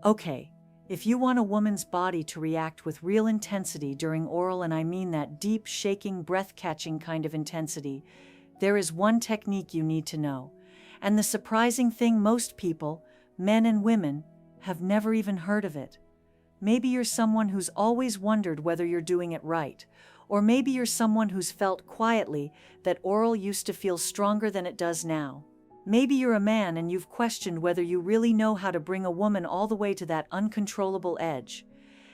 Okay, if you want a woman's body to react with real intensity during oral, and I mean that deep, shaking, breath-catching kind of intensity, there is one technique you need to know. And the surprising thing, most people, men and women, have never even heard of it. Maybe you're someone who's always wondered whether you're doing it right, or maybe you're someone who's felt quietly that oral used to feel stronger than it does now. Maybe you're a man and you've questioned whether you really know how to bring a woman all the way to that uncontrollable edge.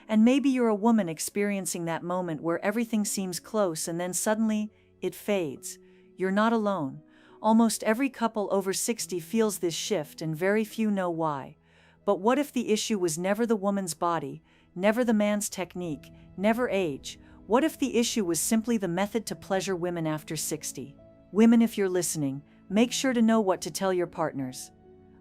And maybe you're a woman experiencing that moment where everything seems close and then suddenly it fades. You're not alone. Almost every couple over 60 feels this shift, and very few know why. But what if the issue was never the woman's body, never the man's technique, never age? What if the issue was simply the method to pleasure women after 60? Women, if you're listening, make sure to know what to tell your partners.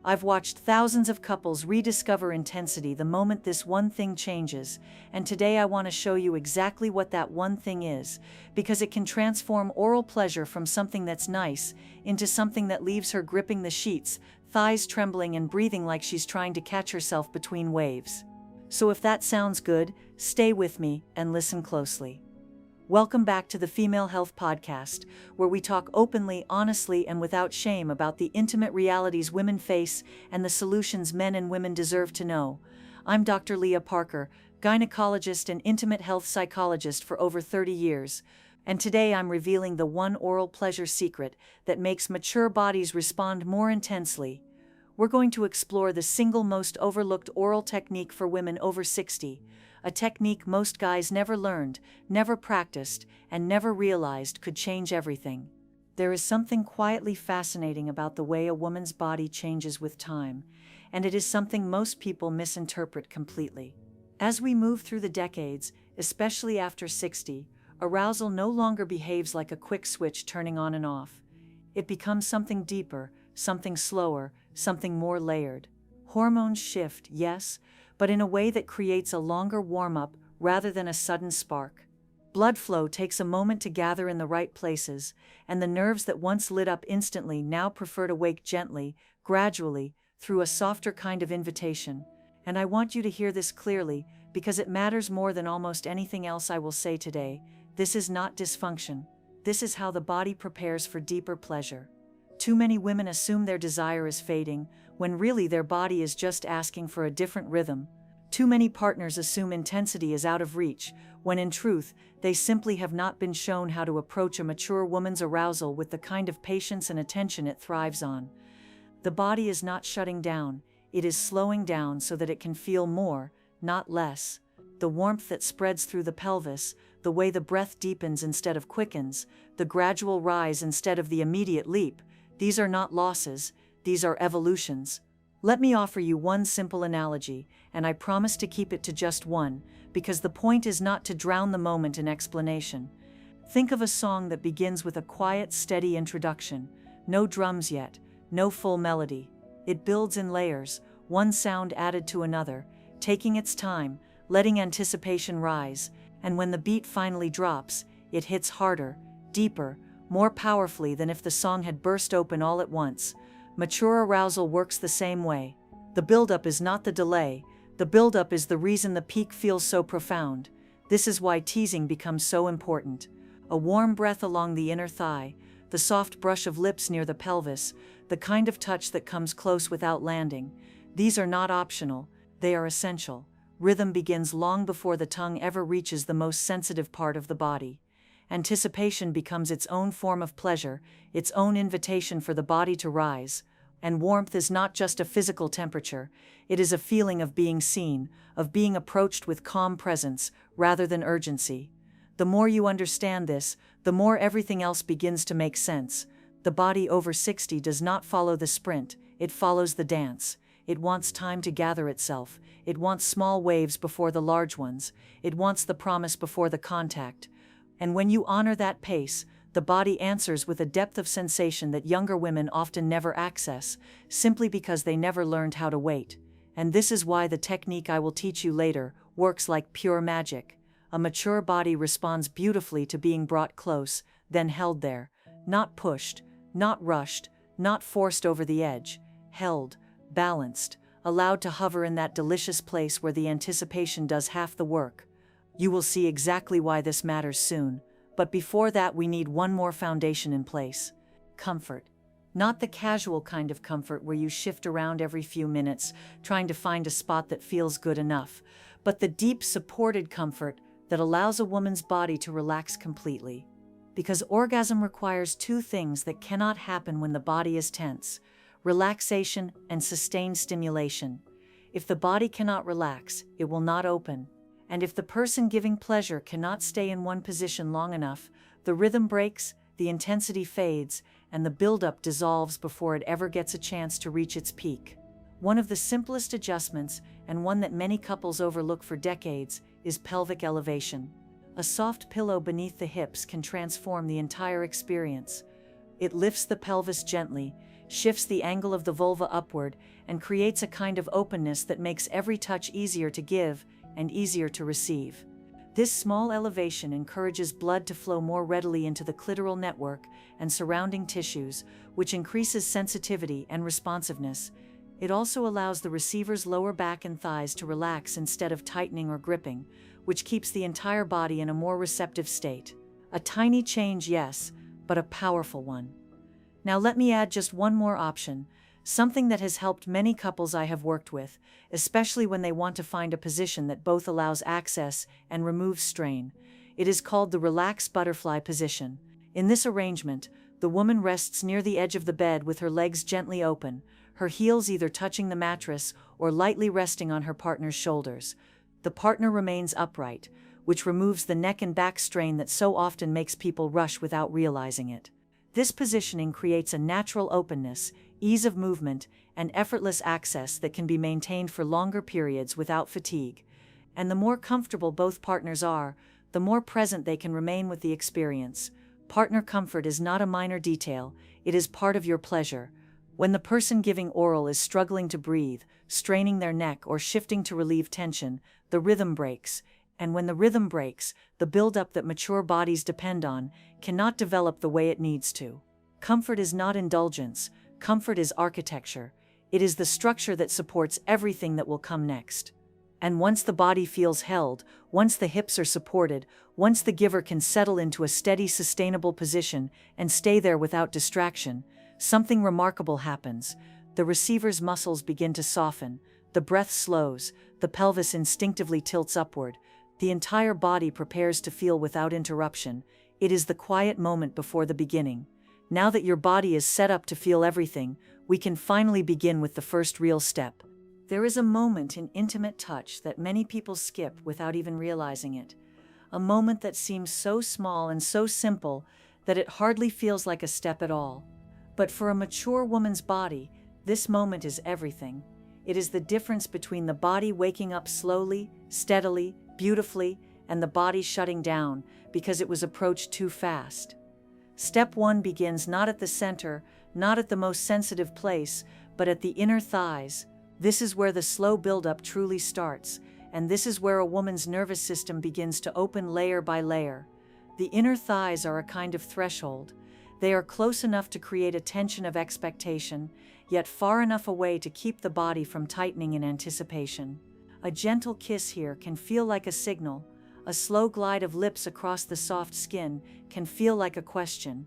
I've watched thousands of couples rediscover intensity the moment this one thing changes, and today I want to show you exactly what that one thing is, because it can transform oral pleasure from something that's nice into something that leaves her gripping the sheets, thighs trembling and breathing like she's trying to catch herself between waves. So if that sounds good, stay with me and listen closely. Welcome back to the Female Health Podcast, where we talk openly, honestly, and without shame about the intimate realities women face and the solutions men and women deserve to know. I'm Dr. Leah Parker, gynecologist and intimate health psychologist for over 30 years, and today I'm revealing the one oral pleasure secret that makes mature bodies respond more intensely. We're going to explore the single most overlooked oral technique for women over 60, a technique most guys never learned, never practiced, and never realized could change everything. There is something quietly fascinating about the way a woman's body changes with time, and it is something most people misinterpret completely. As we move through the decades, especially after 60, arousal no longer behaves like a quick switch turning on and off. It becomes something deeper, something slower, something more layered. Hormones shift, yes, but in a way that creates a longer warm-up rather than a sudden spark. Blood flow takes a moment to gather in the right places, and the nerves that once lit up instantly now prefer to wake gently, gradually, through a softer kind of invitation. And I want you to hear this clearly, because it matters more than almost anything else I will say today. This is not dysfunction. This is how the body prepares for deeper pleasure. Too many women assume their desire is fading, when really their body is just asking for a different rhythm. Too many partners assume intensity is out of reach, when in truth, they simply have not been shown how to approach a mature woman's arousal with the kind of patience and attention it thrives on. The body is not shutting down, it is slowing down so that it can feel more, not less. The warmth that spreads through the pelvis, the way the breath deepens instead of quickens, the gradual rise instead of the immediate leap, these are not losses, these are evolutions. Let me offer you one simple analogy, and I promise to keep it to just one, because the point is not to drown the moment in explanation. Think of a song that begins with a quiet, steady introduction, no drums yet, no full melody. It builds in layers, one sound added to another, taking its time, letting anticipation rise, and when the beat finally drops, it hits harder, deeper, more powerfully than if the song had burst open all at once. Mature arousal works the same way. The buildup is not the delay. The buildup is the reason the peak feels so profound. This is why teasing becomes so important. A warm breath along the inner thigh, the soft brush of lips near the pelvis, the kind of touch that comes close without landing. These are not optional, they are essential. Rhythm begins long before the tongue ever reaches the most sensitive part of the body. Anticipation becomes its own form of pleasure, its own invitation for the body to rise. And warmth is not just a physical temperature, it is a feeling of being seen, of being approached with calm presence, rather than urgency. The more you understand this, the more everything else begins to make sense. The body over 60 does not follow the sprint, it follows the dance. It wants time to gather itself, it wants small waves before the large ones, it wants the promise before the contact. And when you honor that pace, the body answers with a depth of sensation that younger women often never access, simply because they never learned how to wait. And this is why the technique I will teach you later works like pure magic. A mature body responds beautifully to being brought close, then held there. Not pushed, not rushed, not forced over the edge. Held, balanced, allowed to hover in that delicious place where the anticipation does half the work. You will see exactly why this matters soon, but before that we need one more foundation in place: comfort. Not the casual kind of comfort where you shift around every few minutes, trying to find a spot that feels good enough, but the deep, supported comfort that allows a woman's body to relax completely. Because orgasm requires two things that cannot happen when the body is tense: relaxation and sustained stimulation. If the body cannot relax, it will not open. And if the person giving pleasure cannot stay in one position long enough, the rhythm breaks, the intensity fades, and the buildup dissolves before it ever gets a chance to reach its peak. One of the simplest adjustments, and one that many couples overlook for decades, is pelvic elevation. A soft pillow beneath the hips can transform the entire experience. It lifts the pelvis gently, shifts the angle of the vulva upward, and creates a kind of openness that makes every touch easier to give and easier to receive. This small elevation encourages blood to flow more readily into the clitoral network and surrounding tissues, which increases sensitivity and responsiveness. It also allows the receiver's lower back and thighs to relax instead of tightening or gripping, which keeps the entire body in a more receptive state. A tiny change, yes, but a powerful one. Now let me add just one more option, something that has helped many couples I have worked with, especially when they want to find a position that both allows access and removes strain. It is called the relaxed butterfly position. In this arrangement, the woman rests near the edge of the bed with her legs gently open, her heels either touching the mattress or lightly resting on her partner's shoulders. The partner remains upright, which removes the neck and back strain that so often makes people rush without realizing it. This positioning creates a natural openness, ease of movement, and effortless access that can be maintained for longer periods without fatigue. And the more comfortable both partners are, the more present they can remain with the experience. Partner comfort is not a minor detail, it is part of your pleasure. When the person giving oral is struggling to breathe, straining their neck, or shifting to relieve tension, the rhythm breaks. And when the rhythm breaks, the buildup that mature bodies depend on cannot develop the way it needs to. Comfort is not indulgence, comfort is architecture. It is the structure that supports everything that will come next. And once the body feels held, once the hips are supported, once the giver can settle into a steady, sustainable position and stay there without distraction, something remarkable happens. The receiver's muscles begin to soften, the breath slows, the pelvis instinctively tilts upward, the entire body prepares to feel without interruption. It is the quiet moment before the beginning. Now that your body is set up to feel everything, we can finally begin with the first real step. There is a moment in intimate touch that many people skip without even realizing it. A moment that seems so small and so simple that it hardly feels like a step at all. But for a mature woman's body, this moment is everything. It is the difference between the body waking up slowly, steadily, beautifully, and the body shutting down because it was approached too fast. Step 1 begins not at the center, not at the most sensitive place, but at the inner thighs. This is where the slow buildup truly starts, and this is where a woman's nervous system begins to open layer by layer. The inner thighs are a kind of threshold. They are close enough to create a tension of expectation, yet far enough away to keep the body from tightening in anticipation. A gentle kiss here can feel like a signal. A slow glide of lips across the soft skin can feel like a question.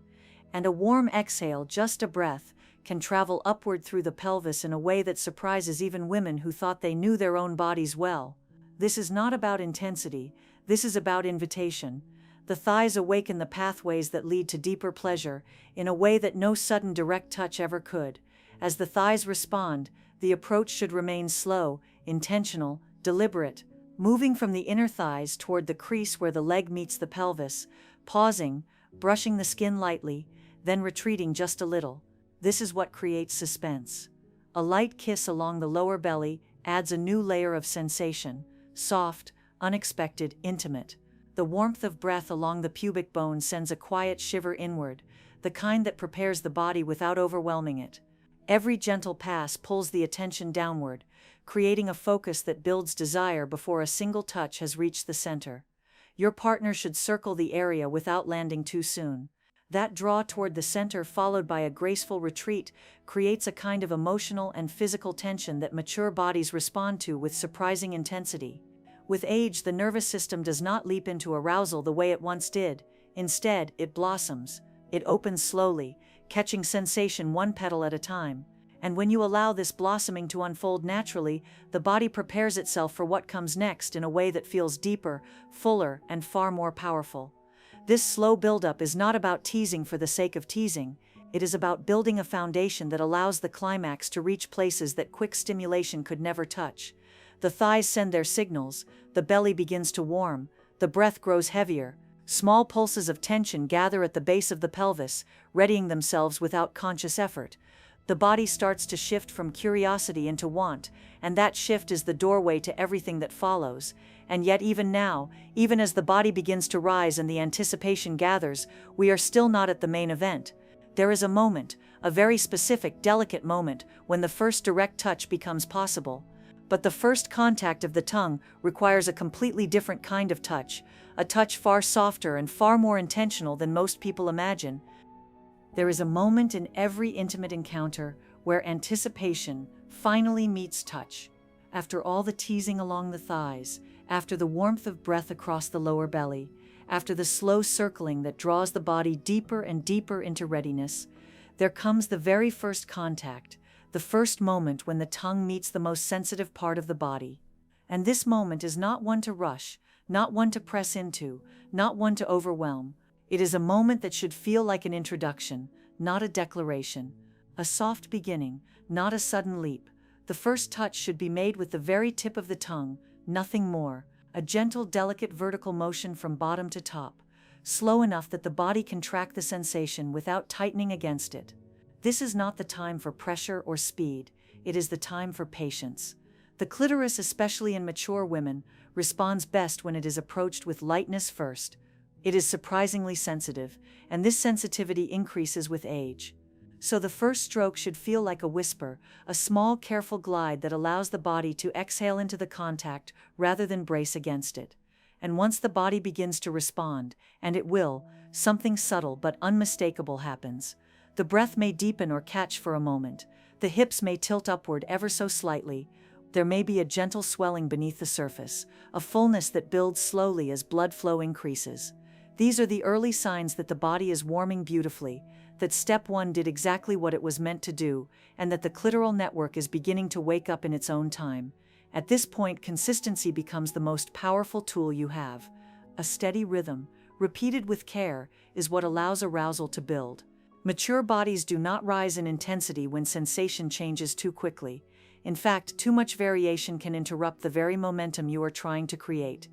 And a warm exhale, just a breath, can travel upward through the pelvis in a way that surprises even women who thought they knew their own bodies well. This is not about intensity, this is about invitation. The thighs awaken the pathways that lead to deeper pleasure in a way that no sudden direct touch ever could. As the thighs respond, the approach should remain slow, intentional, deliberate, moving from the inner thighs toward the crease where the leg meets the pelvis, pausing, brushing the skin lightly, then retreating just a little. This is what creates suspense. A light kiss along the lower belly adds a new layer of sensation, soft, unexpected, intimate. The warmth of breath along the pubic bone sends a quiet shiver inward, the kind that prepares the body without overwhelming it. Every gentle pass pulls the attention downward, creating a focus that builds desire before a single touch has reached the center. Your partner should circle the area without landing too soon. That draw toward the center, followed by a graceful retreat, creates a kind of emotional and physical tension that mature bodies respond to with surprising intensity. With age, the nervous system does not leap into arousal the way it once did. Instead, it blossoms. It opens slowly, catching sensation one petal at a time. And when you allow this blossoming to unfold naturally, the body prepares itself for what comes next in a way that feels deeper, fuller, and far more powerful. This slow buildup is not about teasing for the sake of teasing. It is about building a foundation that allows the climax to reach places that quick stimulation could never touch. The thighs send their signals, the belly begins to warm, the breath grows heavier. Small pulses of tension gather at the base of the pelvis, readying themselves without conscious effort. The body starts to shift from curiosity into want, and that shift is the doorway to everything that follows. And yet even now, even as the body begins to rise and the anticipation gathers, we are still not at the main event. There is a moment, a very specific, delicate moment, when the first direct touch becomes possible. But the first contact of the tongue requires a completely different kind of touch, a touch far softer and far more intentional than most people imagine. There is a moment in every intimate encounter where anticipation finally meets touch. After all the teasing along the thighs, after the warmth of breath across the lower belly, after the slow circling that draws the body deeper and deeper into readiness, there comes the very first contact, the first moment when the tongue meets the most sensitive part of the body. And this moment is not one to rush, not one to press into, not one to overwhelm. It is a moment that should feel like an introduction, not a declaration, a soft beginning, not a sudden leap. The first touch should be made with the very tip of the tongue, nothing more, a gentle, delicate vertical motion from bottom to top, slow enough that the body can track the sensation without tightening against it. This is not the time for pressure or speed, it is the time for patience. The clitoris, especially in mature women, responds best when it is approached with lightness first. It is surprisingly sensitive, and this sensitivity increases with age. So the first stroke should feel like a whisper, a small, careful glide that allows the body to exhale into the contact rather than brace against it. And once the body begins to respond, and it will, something subtle but unmistakable happens. The breath may deepen or catch for a moment. The hips may tilt upward ever so slightly. There may be a gentle swelling beneath the surface, a fullness that builds slowly as blood flow increases. These are the early signs that the body is warming beautifully, that step one did exactly what it was meant to do, and that the clitoral network is beginning to wake up in its own time. At this point, consistency becomes the most powerful tool you have. A steady rhythm, repeated with care, is what allows arousal to build. Mature bodies do not rise in intensity when sensation changes too quickly. In fact, too much variation can interrupt the very momentum you are trying to create.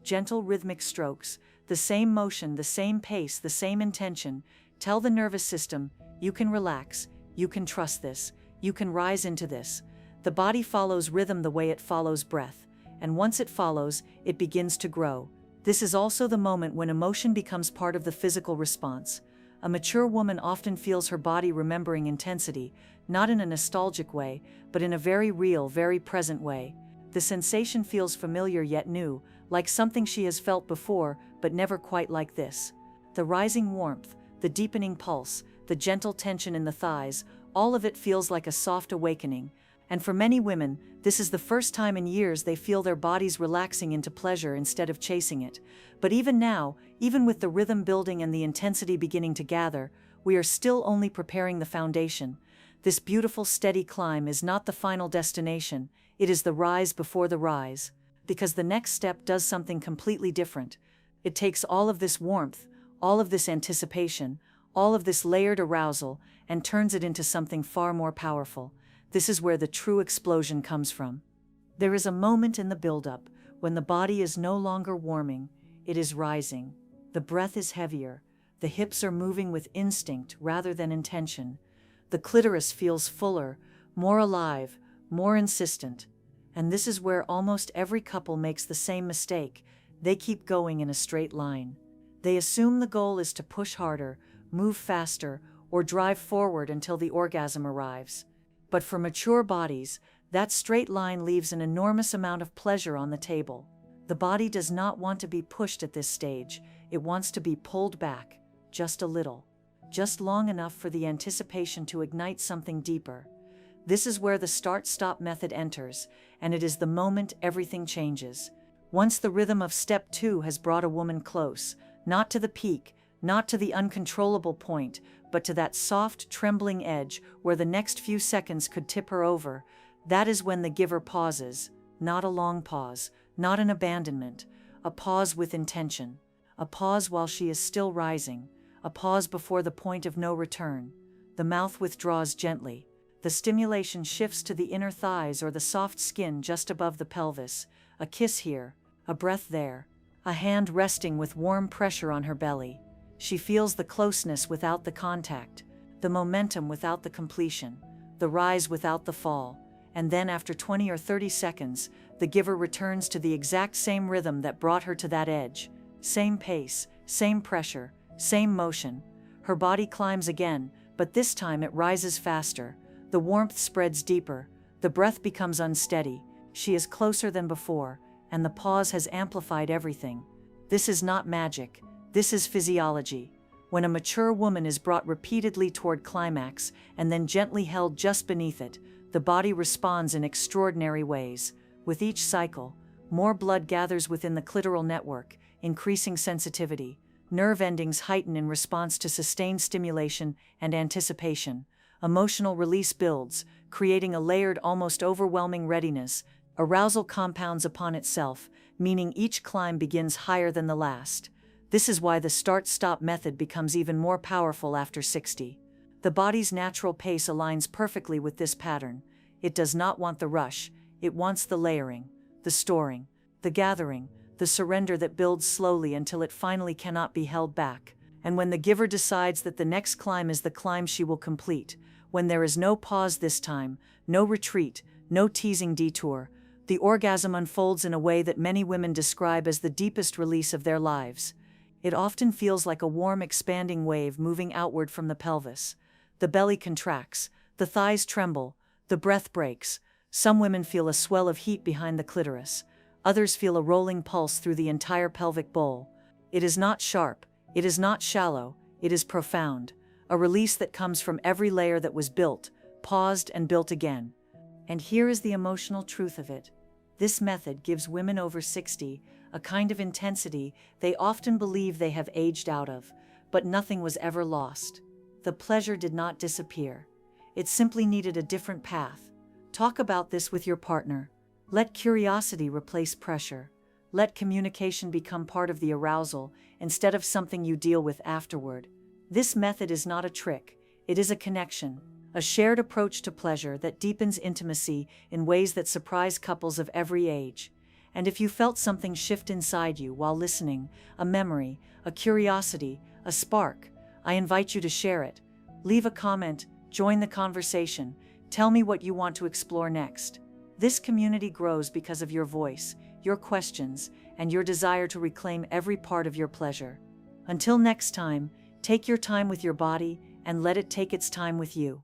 Gentle rhythmic strokes, the same motion, the same pace, the same intention, tell the nervous system, you can relax, you can trust this, you can rise into this. The body follows rhythm the way it follows breath, and once it follows, it begins to grow. This is also the moment when emotion becomes part of the physical response. A mature woman often feels her body remembering intensity, not in a nostalgic way, but in a very real, very present way. The sensation feels familiar yet new, like something she has felt before, but never quite like this. The rising warmth, the deepening pulse, the gentle tension in the thighs, all of it feels like a soft awakening. And for many women, this is the first time in years they feel their bodies relaxing into pleasure instead of chasing it. But even now, even with the rhythm building and the intensity beginning to gather, we are still only preparing the foundation. This beautiful, steady climb is not the final destination, it is the rise before the rise. Because the next step does something completely different. It takes all of this warmth, all of this anticipation, all of this layered arousal, and turns it into something far more powerful. This is where the true explosion comes from. There is a moment in the buildup when the body is no longer warming, it is rising. The breath is heavier, the hips are moving with instinct rather than intention. The clitoris feels fuller, more alive, more insistent. And this is where almost every couple makes the same mistake. They keep going in a straight line. They assume the goal is to push harder, move faster, or drive forward until the orgasm arrives. But for mature bodies, that straight line leaves an enormous amount of pleasure on the table. The body does not want to be pushed at this stage, it wants to be pulled back, just a little. just long enough for the anticipation to ignite something deeper. This is where the start-stop method enters, and it is the moment everything changes. Once the rhythm of step 2 has brought a woman close, not to the peak, not to the uncontrollable point, but to that soft, trembling edge where the next few seconds could tip her over, that is when the giver pauses, not a long pause, not an abandonment, a pause with intention, a pause while she is still rising, a pause before the point of no return. The mouth withdraws gently. The stimulation shifts to the inner thighs or the soft skin just above the pelvis, a kiss here, a breath there, a hand resting with warm pressure on her belly. She feels the closeness without the contact, the momentum without the completion, the rise without the fall, and then after 20 or 30 seconds, the giver returns to the exact same rhythm that brought her to that edge. Same pace, same pressure, same motion. Her body climbs again, but this time it rises faster. The warmth spreads deeper, the breath becomes unsteady, she is closer than before, and the pause has amplified everything. This is not magic, this is physiology. When a mature woman is brought repeatedly toward climax and then gently held just beneath it, the body responds in extraordinary ways. With each cycle, more blood gathers within the clitoral network, increasing sensitivity. Nerve endings heighten in response to sustained stimulation and anticipation. Emotional release builds, creating a layered, almost overwhelming readiness. Arousal compounds upon itself, meaning each climb begins higher than the last. This is why the start-stop method becomes even more powerful after 60. The body's natural pace aligns perfectly with this pattern. It does not want the rush, it wants the layering, the storing, the gathering, the surrender that builds slowly until it finally cannot be held back. And when the giver decides that the next climb is the climb she will complete, when there is no pause this time, no retreat, no teasing detour, the orgasm unfolds in a way that many women describe as the deepest release of their lives. It often feels like a warm, expanding wave moving outward from the pelvis. The belly contracts, the thighs tremble, the breath breaks. Some women feel a swell of heat behind the clitoris. Others feel a rolling pulse through the entire pelvic bowl. It is not sharp, it is not shallow, it is profound. A release that comes from every layer that was built, paused, and built again. And here is the emotional truth of it. This method gives women over 60 a kind of intensity they often believe they have aged out of, but nothing was ever lost. The pleasure did not disappear. It simply needed a different path. Talk about this with your partner. Let curiosity replace pressure. Let communication become part of the arousal instead of something you deal with afterward. This method is not a trick, it is a connection, a shared approach to pleasure that deepens intimacy in ways that surprise couples of every age. And if you felt something shift inside you while listening, a memory, a curiosity, a spark, I invite you to share it. Leave a comment, join the conversation, tell me what you want to explore next. This community grows because of your voice, your questions, and your desire to reclaim every part of your pleasure. Until next time, take your time with your body and let it take its time with you.